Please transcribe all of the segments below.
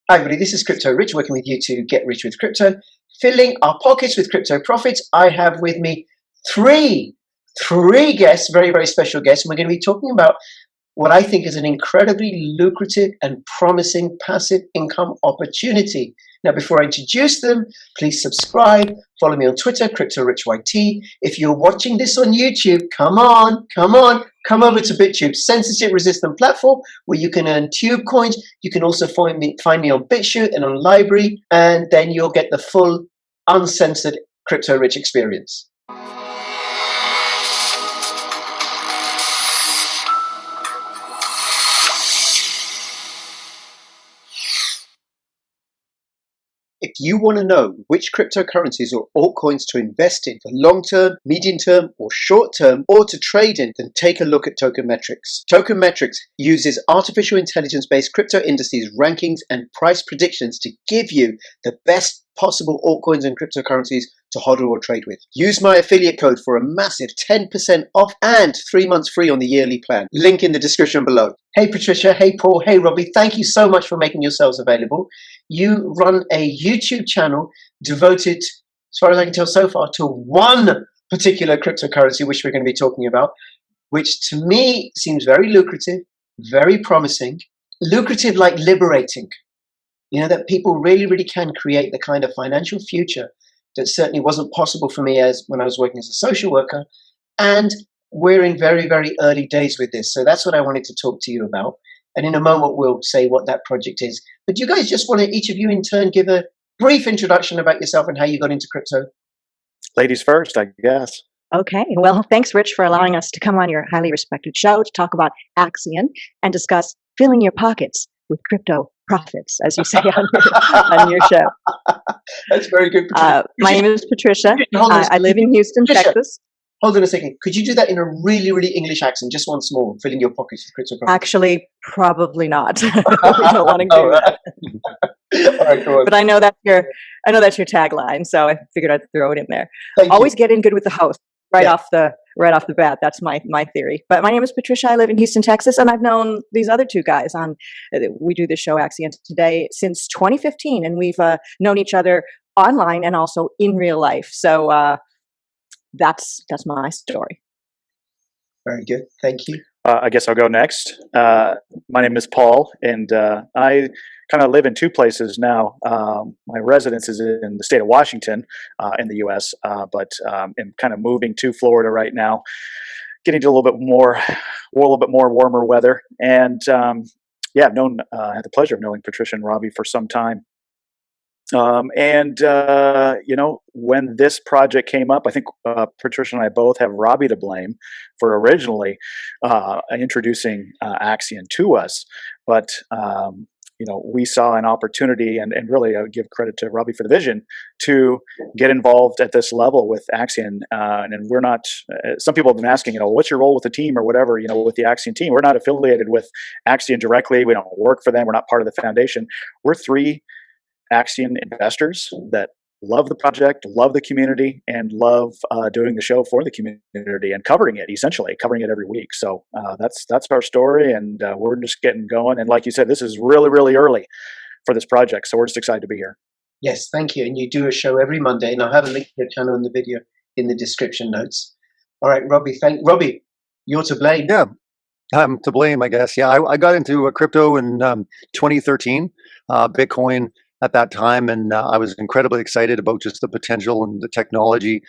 Hi everybody, this is Crypto Rich, working with you to get rich with crypto, filling our pockets with crypto profits. I have with me three guests, very, very special guests, and we're going to be talking about what I think is an incredibly lucrative and promising passive income opportunity. Now, before I introduce them, please subscribe, follow me on Twitter, CryptoRichYT. If you're watching this on YouTube, come over to BitTube, censorship-resistant platform where you can earn tube coins. You can also find me on Bitchute and on Library, and then you'll get the full, uncensored Crypto Rich experience. If you want to know which cryptocurrencies or altcoins to invest in for long-term, medium-term, or short-term, or to trade in, then take a look at Tokenmetrics. Tokenmetrics uses artificial intelligence-based crypto indices, rankings, and price predictions to give you the best possible altcoins and cryptocurrencies to hodl or trade with. Use my affiliate code for a massive 10% off and 3 months free on the yearly plan. Link in the description below. Hey Patricia, hey Paul, hey Robbie, thank you so much for making yourselves available. You run a YouTube channel devoted, as far as I can tell so far, to one particular cryptocurrency, which we're going to be talking about, which to me seems very lucrative, very promising, lucrative like liberating. You know, that people really, really can create the kind of financial future that certainly wasn't possible for me as when I was working as a social worker. And we're in very, very early days with this. So that's what I wanted to talk to you about. And in a moment, we'll say what that project is. But do you guys just want to, each of you in turn, give a brief introduction about yourself and how you got into crypto? Ladies first, I guess. Okay. Well, thanks, Rich, for allowing us to come on your highly respected show to talk about Axion and discuss filling your pockets with crypto profits, as you say on your show. That's very good. My name is Patricia. I live in Houston, Texas. Hold on a second. Could you do that in a really, really English accent? Just once more, filling your pockets with crypto profits. Actually, probably not. We don't want to do that. All right, go on. But I know that's your tagline, so I figured I'd throw it in there. Thank Always you. get in good with the host right off the bat. That's my theory. But my name is Patricia. I live in Houston, Texas, and I've known these other two guys on. We do this show Axion Today since 2015, and we've known each other online and also in real life. So that's my story. Very good. Thank you. I guess I'll go next. My name is Paul, and I kind of live in two places now. My residence is in the state of Washington in the U.S., but I'm kind of moving to Florida right now, getting to a little bit more warmer weather. And I've known, had the pleasure of knowing Patricia and Robbie for some time. You know, when this project came up, I think Patricia and I both have Robbie to blame for originally introducing Axion to us. But, you know, we saw an opportunity, and really I would give credit to Robbie for the vision to get involved at this level with Axion. And we're not, some people have been asking, you know, what's your role with the team or whatever, you know, with the Axion team. We're not affiliated with Axion directly. We don't work for them. We're not part of the foundation. We're three Axion investors that love the project, love the community, and love doing the show for the community and covering it every week. So that's our story, and we're just getting going. And like you said, this is really, really early for this project, so we're just excited to be here. Yes, thank you. And you do a show every Monday, and I'll have a link to your channel in the video in the description notes. All right, Robbie, you're to blame. Yeah, I'm to blame, I guess. Yeah, I got into crypto in 2013, Bitcoin at that time, and I was incredibly excited about just the potential and the technology,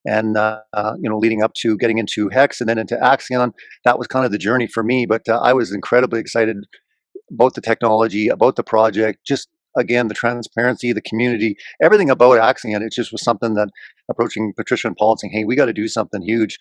and you know, leading up to getting into Hex and then into Axion. That was kind of the journey for me, but I was incredibly excited about the technology, about the project, just again the transparency, the community, everything about Axion. It just was something that, approaching Patricia and Paul and saying, hey, we got to do something huge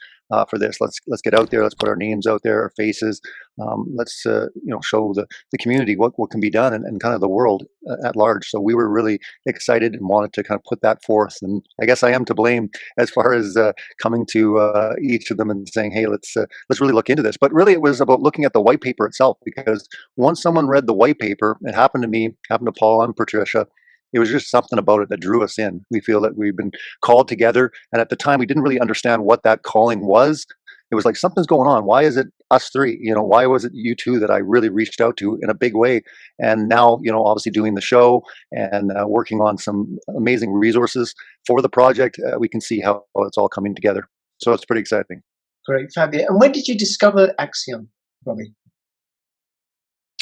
for this. Let's get out there. Let's put our names out there, our faces. Let's you know, show the community what can be done, and kind of the world at large. So we were really excited and wanted to kind of put that forth. And I guess I am to blame as far as coming to each of them and saying, hey, let's really look into this. But really, it was about looking at the white paper itself, because once someone read the white paper, it happened to me, happened to Paul and Patricia. It was just something about it that drew us in. We feel that we've been called together, and at the time we didn't really understand what that calling was. It was like, something's going on. Why is it us three? Why was it you two that I really reached out to in a big way? And now, obviously doing the show and working on some amazing resources for the project, we can see how it's all coming together. So it's pretty exciting. Great, fabulous. And when did you discover Axion, Robbie?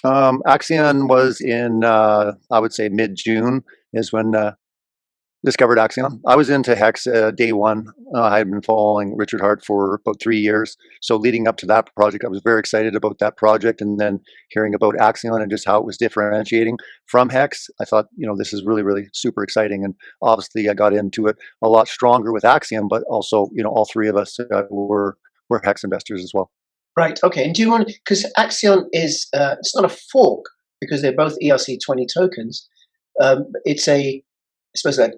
Axion was in, I would say mid-June is when discovered Axion. I was into Hex day one. I had been following Richard Hart for about 3 years. So leading up to that project, I was very excited about that project. And then hearing about Axion and just how it was differentiating from Hex, I thought, this is really, really super exciting. And obviously I got into it a lot stronger with Axion, but also, all three of us were Hex investors as well. Right. Okay. And do you want, because Axion is, it's not a fork because they're both ERC20 tokens. It's I suppose an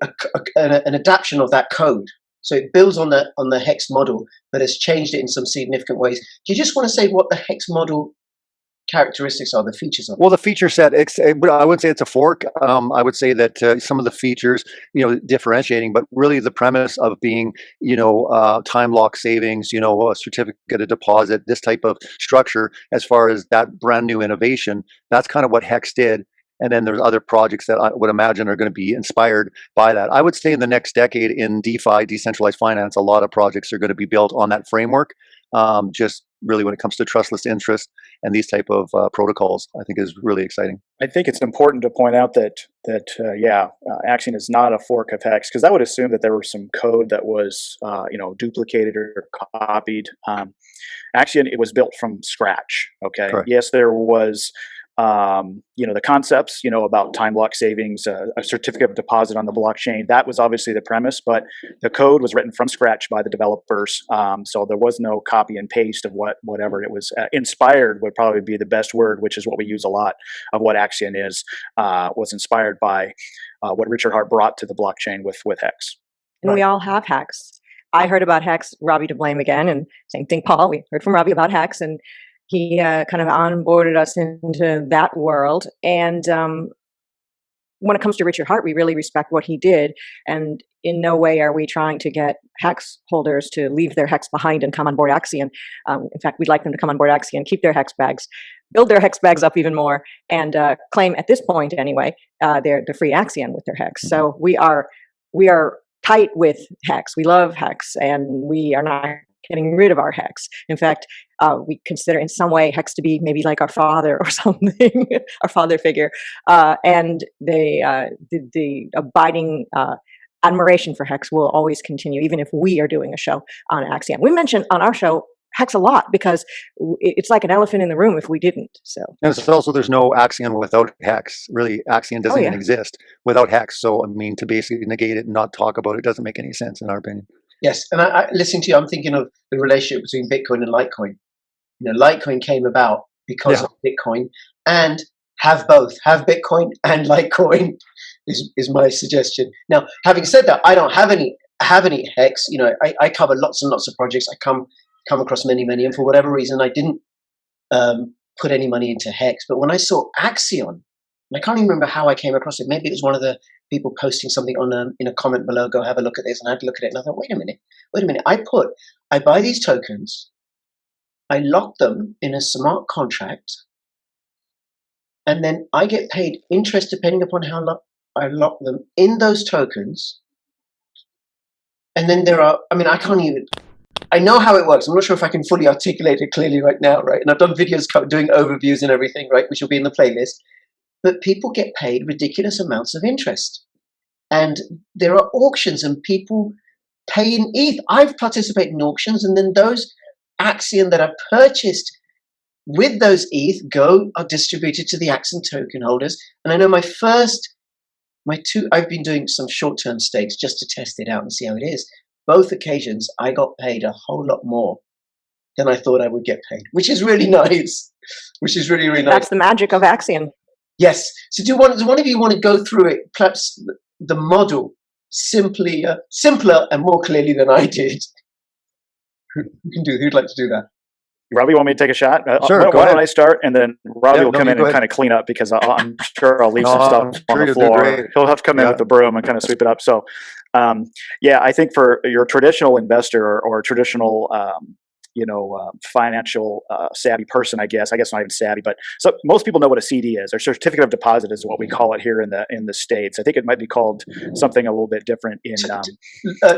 adaptation of that code. So it builds on the Hex model, but has changed it in some significant ways. Do you just want to say what the Hex model characteristics are, the features of it? Well, the feature set, I wouldn't say it's a fork. I would say that some of the features, differentiating, but really the premise of being, time lock savings, a certificate of deposit, this type of structure, as far as that brand new innovation, that's kind of what Hex did. And then there's other projects that I would imagine are going to be inspired by that. I would say in the next decade in DeFi, decentralized finance, a lot of projects are going to be built on that framework. Just really when it comes to trustless interest and these type of protocols, I think is really exciting. I think it's important to point out that Axion is not a fork of Hex, because that would assume that there was some code that was duplicated or copied. Axion, it was built from scratch. Okay. Correct. Yes, there was the concepts, about time lock savings, a certificate of deposit on the blockchain. That was obviously the premise, but the code was written from scratch by the developers. So there was no copy and paste of whatever it was. Inspired would probably be the best word, which is what we use a lot of what Axion is, was inspired by what Richard Hart brought to the blockchain with Hex. And we all have Hex. I heard about Hex, Robbie to blame again, and same thing, Paul. We heard from Robbie about Hex, and he kind of onboarded us into that world. And when it comes to Richard Hart, we really respect what he did. And in no way are we trying to get Hex holders to leave their Hex behind and come on board Axion. In fact, we'd like them to come on board Axion, keep their Hex bags, build their Hex bags up even more, and claim at this point anyway, they're free Axion with their Hex. So we are tight with Hex. We love Hex, and we are not getting rid of our Hex. In fact, we consider in some way Hex to be maybe like our father or something, our father figure. And the abiding admiration for Hex will always continue, even if we are doing a show on Axion. We mentioned on our show Hex a lot because it's like an elephant in the room if we didn't. So and it's also, there's no Axion without Hex. Really, Axion doesn't even exist without Hex. So I mean, to basically negate it and not talk about it doesn't make any sense in our opinion. Yes, and I listening to you, I'm thinking of the relationship between Bitcoin and Litecoin. Litecoin came about because of Bitcoin, and have both, have Bitcoin and Litecoin is my suggestion. Now, having said that, I don't have any Hex. I cover lots and lots of projects. I come across many, and for whatever reason, I didn't put any money into Hex. But when I saw Axion, and I can't even remember how I came across it. Maybe it was one of the people posting something on in a comment below. Go have a look at this, and I had to look at it, and I thought, wait a minute. I buy these tokens, I lock them in a smart contract, and then I get paid interest depending upon how I lock them in those tokens. And then I know how it works. I'm not sure if I can fully articulate it clearly right now, right? And I've done videos doing overviews and everything, right, which will be in the playlist. But people get paid ridiculous amounts of interest. And there are auctions and people pay in ETH. I've participated in auctions, and then those Axion that are purchased with those ETH are distributed to the Axion token holders. And I know I've been doing some short-term stakes just to test it out and see how it is. Both occasions, I got paid a whole lot more than I thought I would get paid, which is really nice. Which is really, really nice. That's the magic of Axion. Yes. So does one of you want to go through it, perhaps the model, simpler and more clearly than I did? Who'd like to do that? Robbie, want me to take a shot? Sure. Why don't I start, and then Robbie will come in and kind of clean up, because I'm sure I'll leave some stuff on the floor. He'll have to come in with the broom and kind of sweep it up. So, I think for your traditional investor or traditional financial savvy person, I guess not even savvy, but so most people know what a CD is, or certificate of deposit is what we call it here in the States. I think it might be called something a little bit different in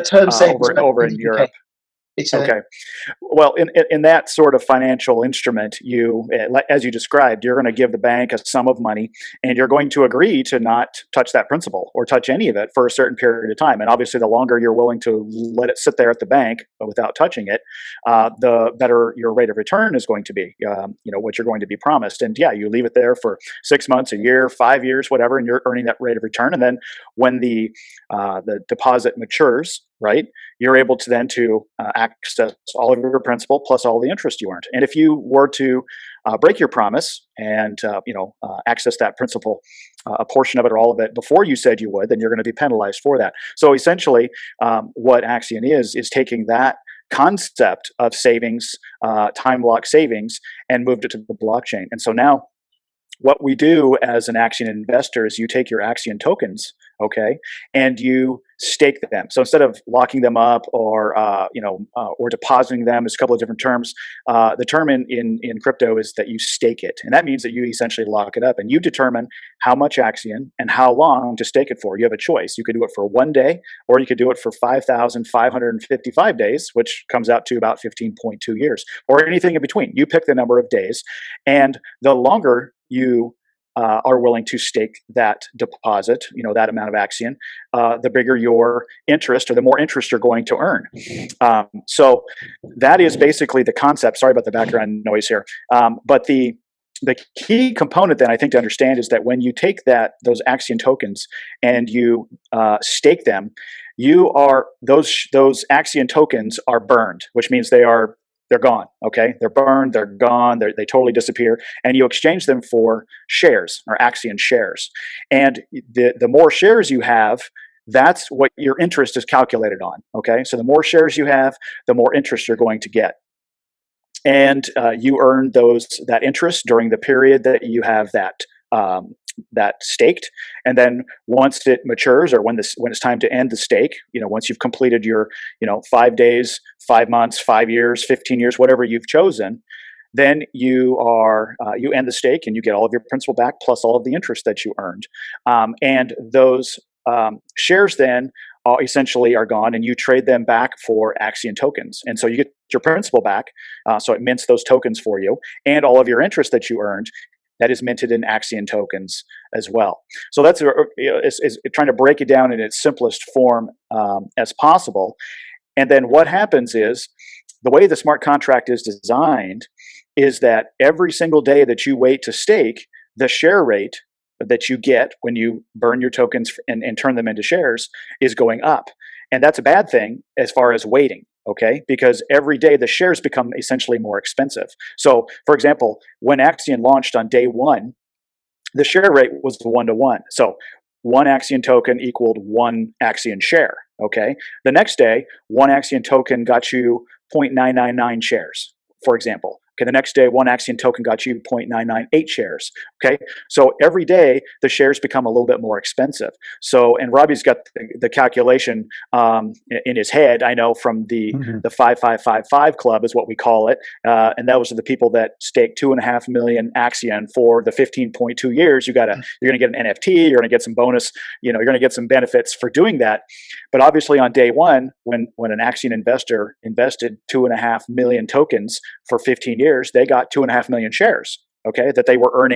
Term savings over in in the UK. Europe. It's Okay. Well, in that sort of financial instrument, as you described, you're going to give the bank a sum of money, and you're going to agree to not touch that principal or touch any of it for a certain period of time. And obviously, the longer you're willing to let it sit there at the bank without touching it, the better your rate of return is going to be. What you're going to be promised. And yeah, you leave it there for 6 months, a year, 5 years, whatever, and you're earning that rate of return. And then when the deposit matures, right, you're able to then access all of your principal plus all the interest you earned. And if you were to break your promise and access that principal, a portion of it or all of it before you said you would, then you're going to be penalized for that. So essentially, what Axion is taking that concept of savings, time lock savings, and moved it to the blockchain. And so now, what we do as an Axion investor is you take your Axion tokens, okay, and you stake them. So instead of locking them up or depositing them, there's a couple of different terms. The term in crypto is that you stake it, and that means that you essentially lock it up, and you determine how much Axion and how long to stake it for. You have a choice. You could do it for 1 day, or you could do it for 5,555 days, which comes out to about 15.2 years, or anything in between. You pick the number of days, and the longer you are willing to stake that deposit, that amount of Axion, the bigger your interest, or the more interest you're going to earn. So that is basically the concept. Sorry about the background noise here. But the key component then I think to understand is that when you take those Axion tokens and you stake them, those Axion tokens are burned, which means they're gone, okay? They're burned, they're gone, they totally disappear, and you exchange them for shares, or Axion shares. And the more shares you have, that's what your interest is calculated on, okay? So the more shares you have, the more interest you're going to get. And you earn that interest during the period that you have that staked, and then once it matures, or when it's time to end the stake, once you've completed your 5 days, 5 months, 5 years, 15 years, whatever you've chosen, then you end the stake and you get all of your principal back plus all of the interest that you earned, and those shares then essentially are gone, and you trade them back for Axion tokens, and so you get your principal back. So it mints those tokens for you, and all of your interest that you earned, that is minted in Axion tokens as well. So that's is trying to break it down in its simplest form as possible. And then what happens is, the way the smart contract is designed is that every single day that you wait to stake, the share rate that you get when you burn your tokens and turn them into shares is going up. And that's a bad thing as far as waiting. Okay, because every day the shares become essentially more expensive. So, for example, when Axion launched on day one, the share rate was 1-to-1. So, 1 Axion token equaled 1 Axion share. Okay, the next day, 1 Axion token got you 0.999 shares, for example. Okay, the next day, 1 Axion token got you 0.998 shares. Okay, so every day the shares become a little bit more expensive. So, and Robbie's got the calculation in his head. I know from the 5555 club is what we call it, and those are the people that stake 2.5 million Axion for the 15.2 years. You're going to get an NFT. You're going to get some bonus. You're going to get some benefits for doing that. But obviously, on day one, when an Axion investor invested 2.5 million tokens for 15 years, they got 2.5 million shares, okay, that they were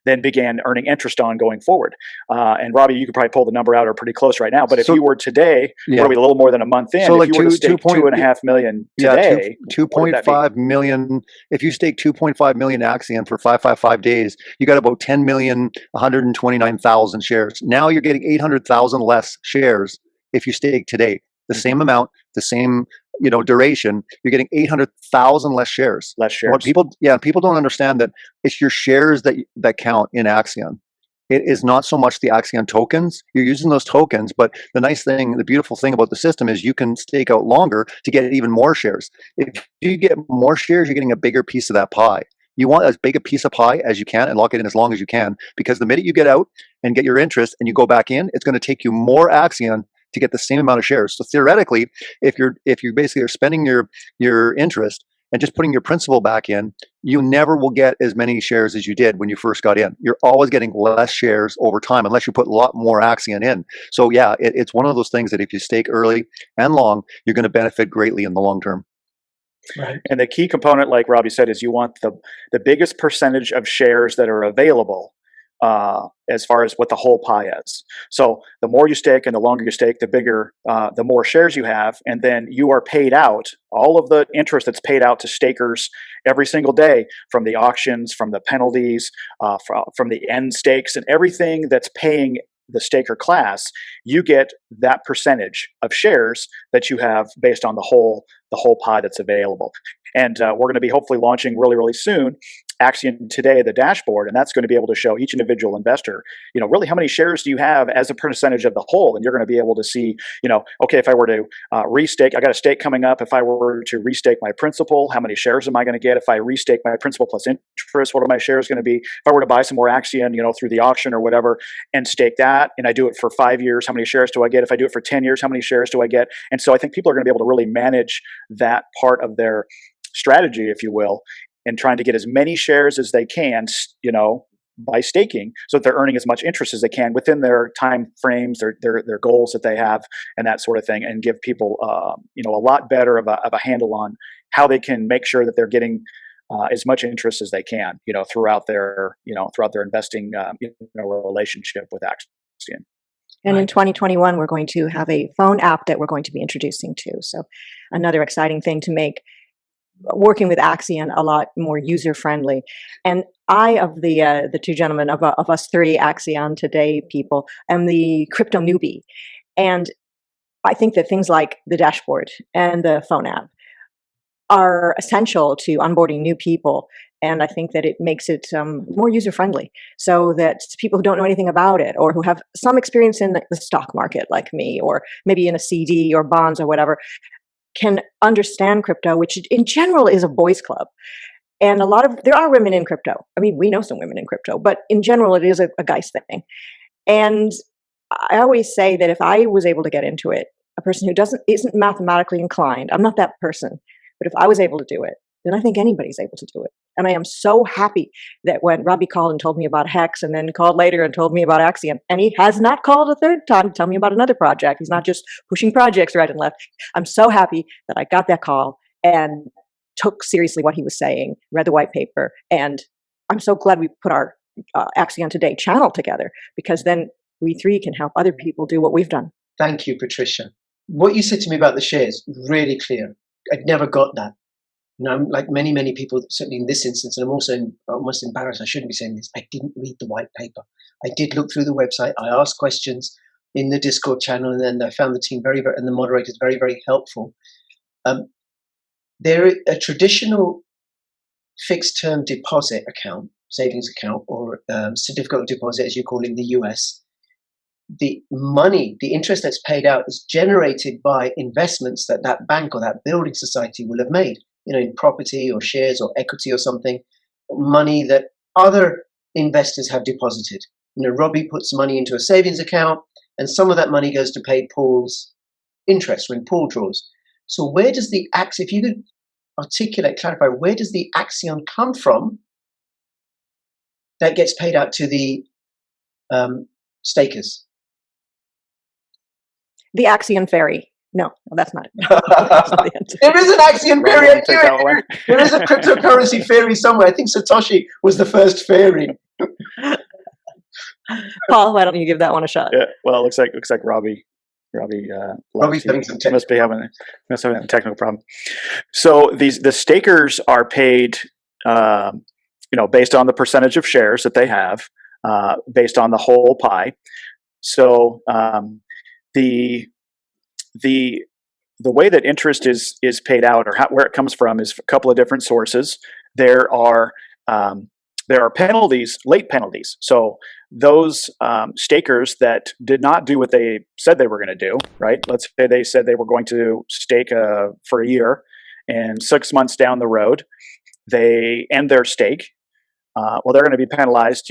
then began earning interest on going forward. And Robbie, you could probably pull the number out, or pretty close right now. But if you were today, what are we, a little more than a month in? So if you were to stake 2.5 million today, 2.5 million. If you stake 2.5 million Axion for 555 days, you got about 10,129,000 shares. Now you're getting 800,000 less shares if you stake today. The same amount, the same duration, you're getting 800,000 less shares. What people don't understand, that it's your shares that count in Axion. It is not so much the Axion tokens. You're using those tokens, but the beautiful thing about the system is you can stake out longer to get even more shares. If you get more shares, you're getting a bigger piece of that pie. You want as big a piece of pie as you can and lock it in as long as you can, because the minute you get out and get your interest and you go back in, it's going to take you more Axion to get the same amount of shares. So theoretically, if you basically are spending your interest and just putting your principal back in, you never will get as many shares as you did when you first got in. You're always getting less shares over time unless you put a lot more Axion in. So yeah, it's one of those things that if you stake early and long, you're going to benefit greatly in the long term. Right. And the key component, like Robbie said, is you want the biggest percentage of shares that are available as far as what the whole pie is. So the more you stake and the longer you stake, the bigger, the more shares you have, and then you are paid out all of the interest that's paid out to stakers every single day from the auctions, from the penalties, from the end stakes, and everything that's paying the staker class. You get that percentage of shares that you have based on the whole pie that's available. And we're going to be hopefully launching really soon Axion Today, the dashboard, and that's going to be able to show each individual investor, really how many shares do you have as a percentage of the whole, and you're going to be able to see, okay, if I were to restake, I got a stake coming up. If I were to restake my principal, how many shares am I going to get? If I restake my principal plus interest, what are my shares going to be? If I were to buy some more Axion, through the auction or whatever, and stake that, and I do it for 5 years, how many shares do I get? If I do it for 10 years, how many shares do I get? And so I think people are going to be able to really manage that part of their strategy, if you will, and trying to get as many shares as they can, by staking, so that they're earning as much interest as they can within their time frames, their goals that they have, and that sort of thing, and give people, a lot better of a handle on how they can make sure that they're getting as much interest as they can, throughout their investing, relationship with Axion. And in 2021, we're going to have a phone app that we're going to be introducing too. So another exciting thing to make working with Axion a lot more user friendly. And I, of the two gentlemen, of us 30 Axion Today people, am the crypto newbie. And I think that things like the dashboard and the phone app are essential to onboarding new people. And I think that it makes it more user friendly, so that people who don't know anything about it, or who have some experience in the stock market like me, or maybe in a CD or bonds or whatever, can understand crypto, which in general is a boys club. And there are women in crypto. I mean, we know some women in crypto, but in general, it is a guy's thing. And I always say that if I was able to get into it, a person who isn't mathematically inclined, I'm not that person, but if I was able to do it, then I think anybody's able to do it. And I am so happy that when Robbie called and told me about Hex, and then called later and told me about Axion, and he has not called a third time to tell me about another project. He's not just pushing projects right and left. I'm so happy that I got that call and took seriously what he was saying, read the white paper, and I'm so glad we put our Axion Today channel together, because then we three can help other people do what we've done. Thank you, Patricia. What you said to me about the shares, really clear. I'd never got that. I'm like many people, certainly in this instance, and I'm also almost embarrassed, I shouldn't be saying this, I didn't read the white paper. I did look through the website, I asked questions in the Discord channel, and then I found the team and the moderators very helpful. There is a traditional fixed term deposit account, savings account, or certificate of deposit, as you call it in the US. The money, the interest that's paid out is generated by investments that bank or that building society will have made, in property or shares or equity or something, money that other investors have deposited. Robbie puts money into a savings account, and some of that money goes to pay Paul's interest when Paul draws. So where does if you could clarify, where does the Axion come from that gets paid out to the stakers? The Axion Ferry. No, that's not it. That's not the answer. There is an Axion Ferry. There is a cryptocurrency ferry somewhere. I think Satoshi was the first ferry. Paul, why don't you give that one a shot? Yeah, well, it looks like Robbie's having must be having a technical problem. So the stakers are paid, based on the percentage of shares that they have, based on the whole pie. So the way that interest is paid out, or where it comes from, is a couple of different sources. There are penalties, late penalties. So those stakers that did not do what they said they were going to do, right? Let's say they said they were going to stake for a year, and 6 months down the road, they end their stake. Well, they're going to be penalized,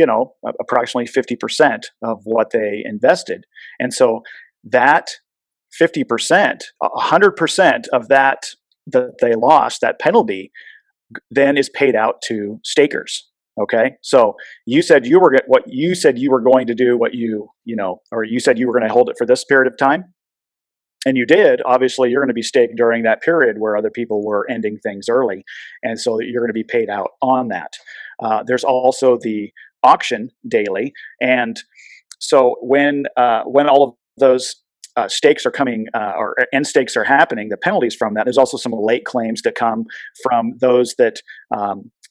approximately 50% of what they invested. And so that 50%, 100% of that they lost, that penalty, then is paid out to stakers. Okay, so you said you were going to do or you said you were going to hold it for this period of time, and you did. Obviously, you're going to be staked during that period where other people were ending things early, and so you're going to be paid out on that. There's also the auction daily, and so when all of those stakes are coming or end stakes are happening, the penalties from that. There's also some late claims that come from those that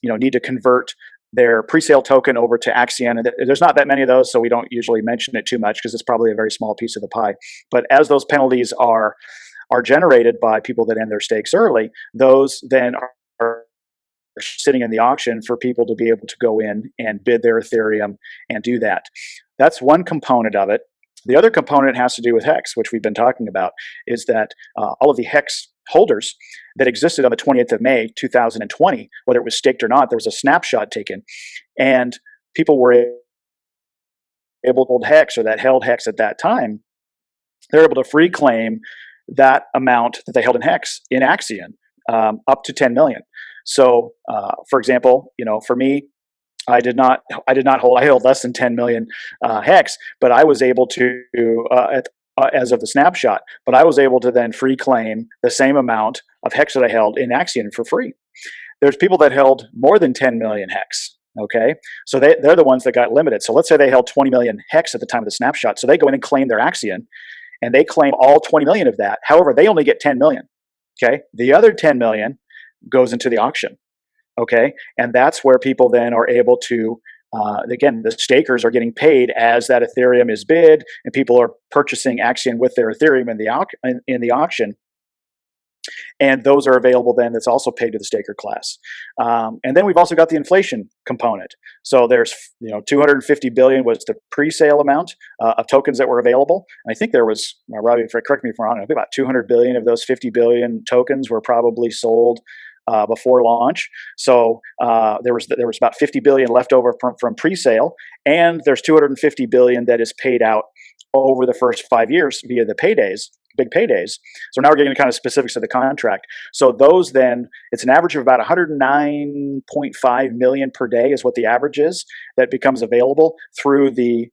need to convert their pre-sale token over to Axion. And there's not that many of those, so we don't usually mention it too much because it's probably a very small piece of the pie. But as those penalties are generated by people that end their stakes early, those then are sitting in the auction for people to be able to go in and bid their Ethereum and do that. That's one component of it. The other component has to do with HEX, which we've been talking about, is that all of the HEX holders that existed on the 28th of May, 2020, whether it was staked or not, there was a snapshot taken, and people were able to hold HEX or that held HEX at that time. They're able to free claim that amount that they held in HEX in Axion up to 10 million. So, for example, for me, I did not hold. I held less than 10 million HEX, but I was able to, as of the snapshot, but I was able to then free claim the same amount of HEX that I held in Axion for free. There's people that held more than 10 million HEX. Okay, so they're the ones that got limited. So let's say they held 20 million HEX at the time of the snapshot. So they go in and claim their Axion, and they claim all 20 million of that. However, they only get 10 million. Okay, the other 10 million goes into the auction. Okay, and that's where people then are able to, again, the stakers are getting paid as that Ethereum is bid, and people are purchasing Axion with their Ethereum in the auction, and those are available then. That's also paid to the staker class, and then we've also got the inflation component. So there's 250 billion was the pre-sale amount of tokens that were available, and I think there was, Robbie, correct me if I'm wrong, I think about 200 billion of those 50 billion tokens were probably sold before launch. So there was about 50 billion left over from pre-sale, and there's 250 billion that is paid out over the first 5 years via the paydays, big paydays. So now we're getting kind of specifics of the contract. So those then, it's an average of about 109.5 million per day is what the average is that becomes available through the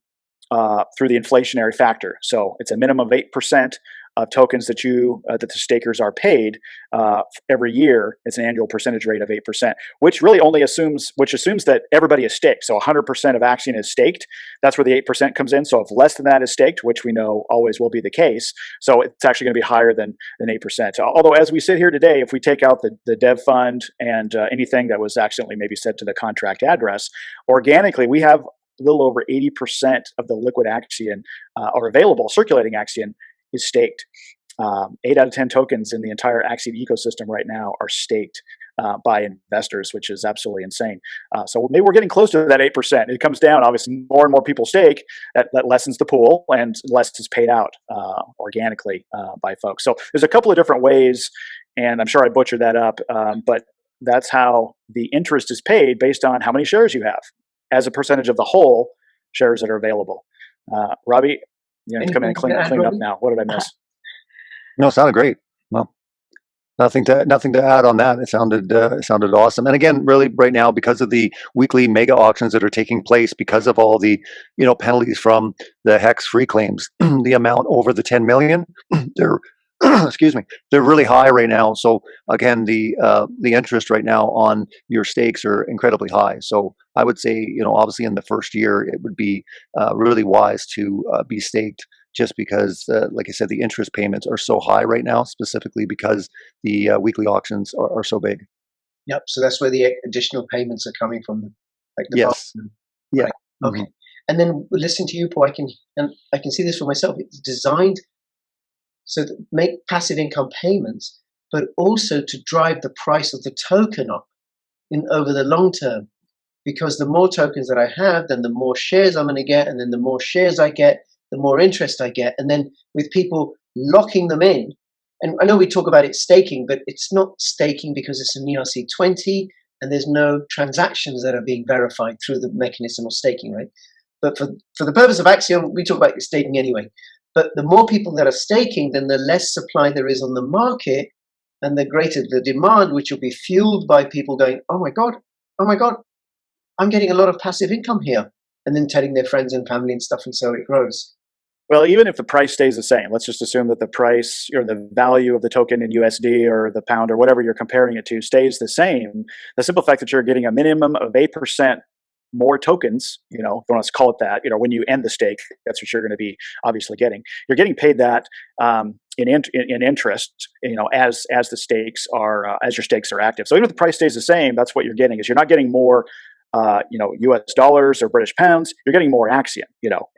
inflationary factor. So it's a minimum of 8% of tokens that the stakers are paid every year. It's an annual percentage rate of 8%, which really only assumes that everybody is staked. So 100% of Axion is staked. That's where the 8% comes in. So if less than that is staked, which we know always will be the case, so it's actually going to be higher than 8%. Although as we sit here today, if we take out the dev fund and anything that was accidentally maybe set to the contract address, organically we have a little over 80% of the liquid Axion or available circulating Axion is staked. 8 out of 10 tokens in the entire Axion ecosystem right now are staked by investors, which is absolutely insane. So maybe we're getting close to that 8%. It comes down, obviously, more and more people stake. That lessens the pool, and less is paid out organically by folks. So there's a couple of different ways, and I'm sure I butchered that up, but that's how the interest is paid based on how many shares you have as a percentage of the whole shares that are available. Robbie, come in and clean up now. What did I miss? No, it sounded great. Well, nothing to add on that. It sounded awesome. And again, really right now, because of the weekly mega auctions that are taking place, because of all the penalties from the HEX free claims, the amount over the 10 million, they're excuse me, they're really high right now. So again, the interest right now on your stakes are incredibly high. So I would say, obviously in the first year, it would be really wise to be staked, just because, like I said, the interest payments are so high right now, specifically because the weekly auctions are so big. Yep. So that's where the additional payments are coming from, like the yes. Yeah. Right. Okay. And then listening to you, Paul, I can see this for myself. It's designed so to make passive income payments, but also to drive the price of the token up over the long term. Because the more tokens that I have, then the more shares I'm going to get, and then the more shares I get, the more interest I get. And then with people locking them in, and I know we talk about it staking, but it's not staking because it's an ERC20 and there's no transactions that are being verified through the mechanism of staking, right? But for the purpose of Axion, we talk about staking anyway. But the more people that are staking, then the less supply there is on the market, and the greater the demand, which will be fueled by people going, oh my God, I'm getting a lot of passive income here, and then telling their friends and family and stuff, and so it grows. Well, even if the price stays the same, let's just assume that the price or the value of the token in USD or the pound or whatever you're comparing it to stays the same. The simple fact that you're getting a minimum of 8% more tokens, if you want to call it that, when you end the stake, that's what you're going to be obviously getting. You're getting paid that in interest, as the stakes are as your stakes are active. So even if the price stays the same, that's what you're getting. Is you're not getting more US dollars or British pounds, you're getting more Axion,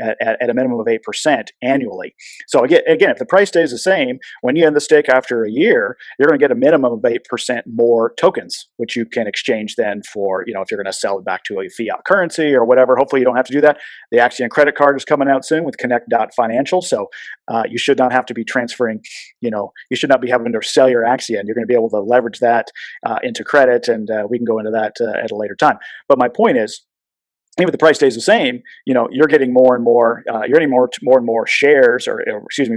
at a minimum of 8% annually. So again, if the price stays the same, when you end the stake after a year, you're going to get a minimum of 8% more tokens, which you can exchange then for, if you're going to sell it back to a fiat currency or whatever. Hopefully you don't have to do that. The Axion credit card is coming out soon with Connect.Financial. So you should not have to be transferring, you should not be having to sell your Axion. You're going to be able to leverage that into credit, and we can go into that at a later time. But my point is, even if the price stays the same, you're getting more and more, more and more shares,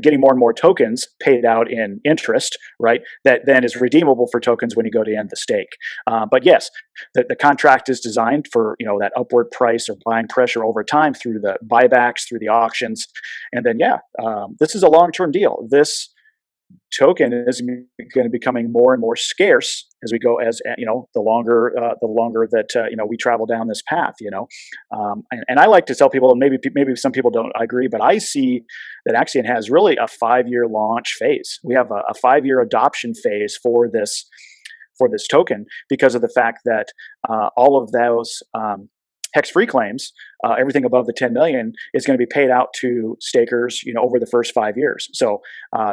getting more and more tokens paid out in interest, right? That then is redeemable for tokens when you go to end the stake. But yes, the contract is designed for, that upward price or buying pressure over time through the buybacks, through the auctions. And then, this is a long-term deal. This token is going to be becoming more and more scarce as we go, as the longer that we travel down this path. And I like to tell people, and maybe some people don't agree, but I see that Axion has really a 5-year launch phase. We have a 5-year adoption phase for this token, because of the fact that all of those hex-free claims, everything above the 10 million, is going to be paid out to stakers, over the first 5 years. So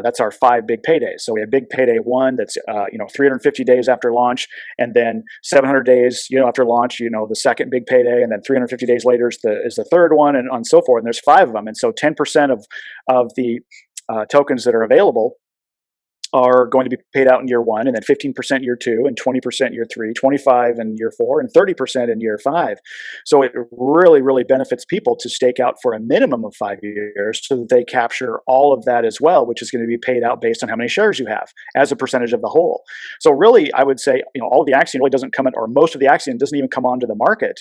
that's our 5 big paydays. So we have big payday 1, that's 350 days after launch, and then 700 days, after launch, the second big payday, and then 350 days later is the third one, and so forth. And there's 5 of them, and so 10% of the tokens that are available are going to be paid out in year 1, and then 15% year 2, and 20% year 3, 25 in year 4, and 30% in year 5. So it really, really benefits people to stake out for a minimum of 5 years, so that they capture all of that as well, which is going to be paid out based on how many shares you have as a percentage of the whole. So really, I would say, all of the Axion really doesn't come in, or most of the Axion doesn't even come onto the market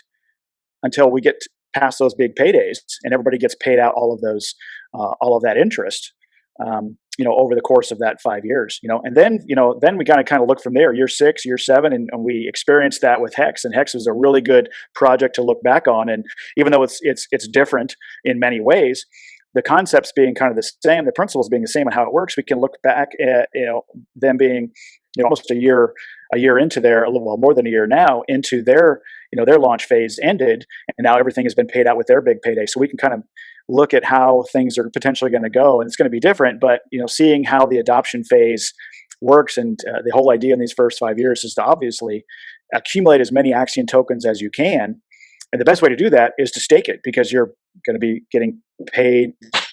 until we get past those big paydays, and everybody gets paid out all of that interest. Over the course of that 5 years, and then we kind of look from there, year 6, year 7, and we experienced that with Hex, and Hex was a really good project to look back on. And even though it's different in many ways, the concepts being kind of the same, the principles being the same, and how it works, we can look back at them being almost a year into a little more than a year now into their launch phase ended, and now everything has been paid out with their big payday. So we can kind of look at how things are potentially going to go, and it's going to be different, but seeing how the adoption phase works, and the whole idea in these first 5 years is to obviously accumulate as many Axion tokens as you can, and the best way to do that is to stake it, because you're going to be getting paid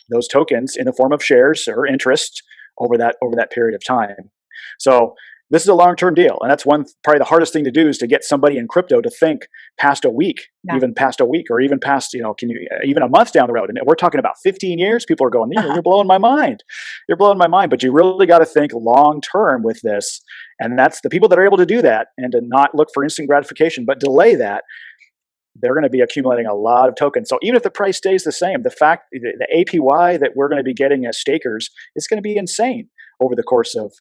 those tokens in the form of shares or interest over that period of time. So this is a long-term deal, and that's probably the hardest thing to do, is to get somebody in crypto to think past a week, even past a week, or even past, even a month down the road. And we're talking about 15 years. People are going, you're blowing my mind. You're blowing my mind. But you really got to think long-term with this. And that's the people that are able to do that, and to not look for instant gratification, but delay that, they're going to be accumulating a lot of tokens. So even if the price stays the same, the APY that we're going to be getting as stakers is going to be insane over the course of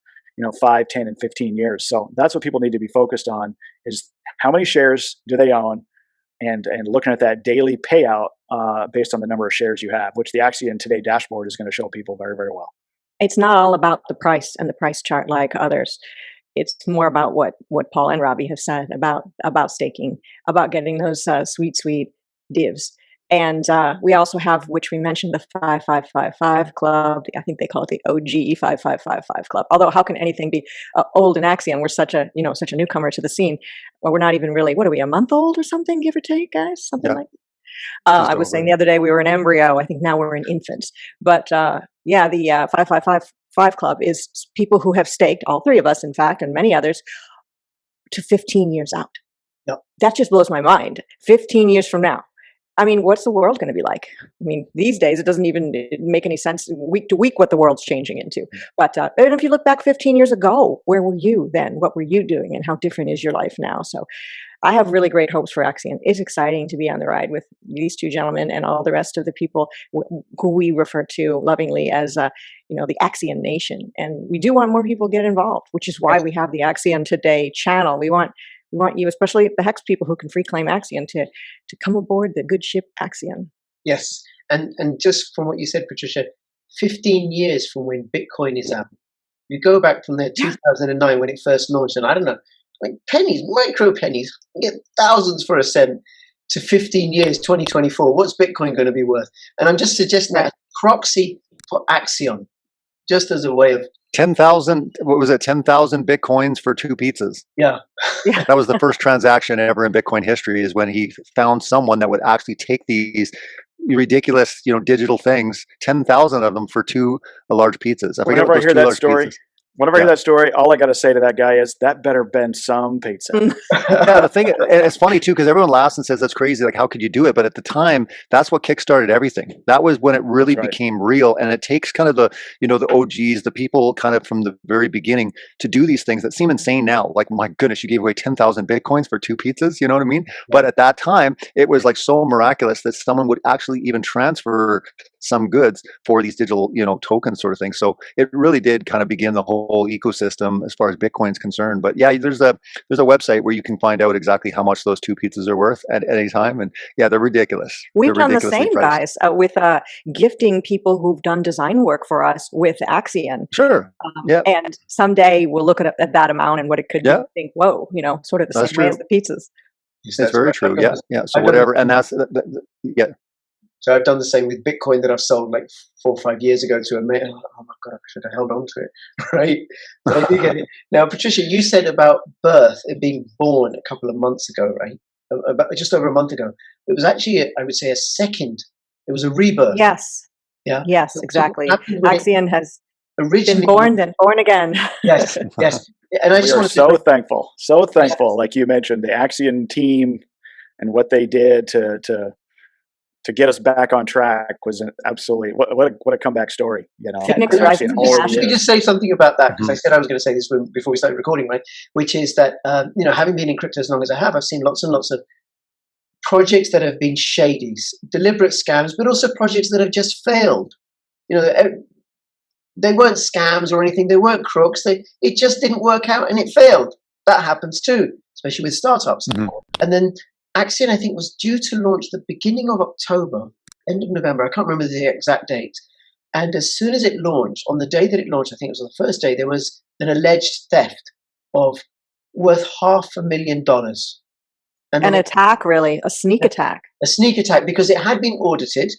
5, 10, and 15 years. So that's what people need to be focused on, is how many shares do they own, and looking at that daily payout based on the number of shares you have, which the Axion Today dashboard is going to show people very, very well. It's not all about the price and the price chart like others. It's more about what Paul and Robbie have said about staking, about getting those sweet divs. And we also have, which we mentioned, the 5555 Club. I think they call it the OG 5555 Club. Although, how can anything be old in Axion? We're such a newcomer to the scene. Well, we're not even really, what are we, a month old or something, give or take, guys? Something like that. I was saying the other day we were an embryo. I think now we're an infant. But the 5555 Club is people who have staked, all 3 of us, in fact, and many others, to 15 years out. Yep. That just blows my mind. 15 years from now. I mean, what's the world going to be like? I mean, these days it doesn't even make any sense week to week what the world's changing into. But and if you look back 15 years ago, where were you then? What were you doing, and how different is your life now? So I have really great hopes for Axion. It's exciting to be on the ride with these two gentlemen and all the rest of the people who we refer to lovingly as, the Axion Nation. And we do want more people to get involved, which is why we have the Axion Today channel. We want you, especially the Hex people who can free claim Axion, to come aboard the good ship Axion. Yes, and just from what you said, Patricia, 15 years from when Bitcoin is out. You go back from there, 2009 when it first launched, and I don't know, like pennies, micro pennies, get thousands for a cent, to 15 years, 2024. What's Bitcoin going to be worth? And I'm just suggesting that proxy for Axion, just as a way of 10,000. What was it? 10,000 Bitcoins for 2 pizzas. Yeah. That was the first transaction ever in Bitcoin history. Is when he found someone that would actually take these ridiculous, digital things, 10,000 of them for 2 large pizzas. Whenever I hear that story. Whenever I hear that story, all I got to say to that guy is that better been some pizza. Yeah, the thing, it's funny too, because everyone laughs and says that's crazy. Like, how could you do it? But at the time, that's what kickstarted everything. That was when it really became real. And it takes kind of the OGs, the people kind of from the very beginning, to do these things that seem insane now. Like, my goodness, you gave away 10,000 Bitcoins for 2 pizzas. You know what I mean? But at that time, it was like so miraculous that someone would actually even transfer some goods for these digital, tokens sort of thing. So it really did kind of begin the whole ecosystem as far as Bitcoin is concerned. But yeah, there's a website where you can find out exactly how much those 2 pizzas are worth at any time. And yeah, they're ridiculous. We've done the same, guys, with gifting people who've done design work for us with Axion. Sure. And someday we'll look at that amount and what it could be and think, whoa, sort of the same way as the pizzas. Yes, that's very true. Yeah. So whatever. And that's, yeah. So I've done the same with Bitcoin that I've sold like 4 or 5 years ago to a mate. Oh my God, I should have held on to it, right? So I do get it. Now, Patricia, you said about birth, it being born a couple of months ago, right? About just over a month ago. It was actually, I would say, it was a rebirth. Yes. Yeah. Yes, exactly. Axion has originally been born, then born again. Yes. And I just want to so thankful, like you mentioned, the Axion team and what they did to get us back on track was absolutely what a comeback story. Let me just say something about that, because I said I was going to say this before we started recording, right? Which is that having been in crypto as long as I have, I've seen lots and lots of projects that have been shady, deliberate scams, but also projects that have just failed. They weren't scams or anything. They weren't crooks. It just didn't work out and it failed. That happens too, especially with startups. And then Axion, I think, was due to launch the beginning of October, end of November. I can't remember the exact date. And as soon as it launched, on the day that it launched, I think it was on the first day, there was an alleged theft of worth $500,000. An attack, really, a sneak attack. A sneak attack, because it had been audited